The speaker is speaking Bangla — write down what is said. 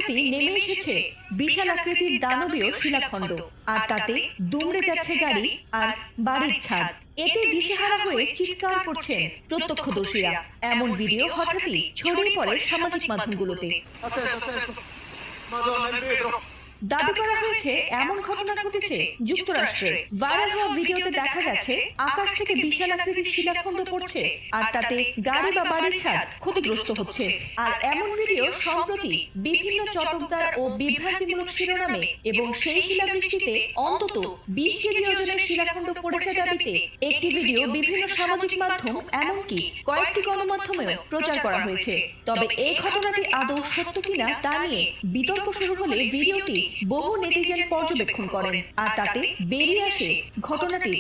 হঠাৎই নেমে এসেছে বিশাল আকৃতির দানবীয় শিলাখণ্ড, আর তাতে দুমড়ে যাচ্ছে গাড়ি আর বাড়ির ছাদ। এতে দিশেহারা হয়ে চিৎকার করছেন প্রত্যক্ষদর্শীরা। এমন ভিডিও হঠাৎই ছড়িয়ে পড়ে সামাজিক মাধ্যমগুলোতে। দাবি করা হয়েছে এমন ঘটনা ঘটেছে যুক্তরাষ্ট্রে। ভাইরাল হওয়া ভিডিওতে দেখা গেছে আকাশ থেকে বিশাল আকৃতির শিলাখণ্ড পড়ছে, আর তাতে গাড়ি বা বাড়ির ছাদ ক্ষতিগ্রস্ত হচ্ছে। আর এমন ভিডিও সম্প্রতি বিভিন্ন চটকদার ও বিভ্রান্তিমূলক শিরোনামে এবং সেই শিলাবৃষ্টিতে অন্তত 20 কেজি ওজনের শিলাখণ্ড পড়েছে দাবিতে একটি ভিডিও বিভিন্ন সামাজিক মাধ্যম এমনকি কয়েকটি গণমাধ্যমেও প্রচার করা হয়েছে। তবে এই ঘটনাটি আদৌ সত্য কিনা তা নিয়ে বিতর্ক শুরু হলে ভিডিওটি বহু নেটিজেন পর্যবেক্ষণ করেন, আর তাতে বেরিয়ে আসে ঘটনাটি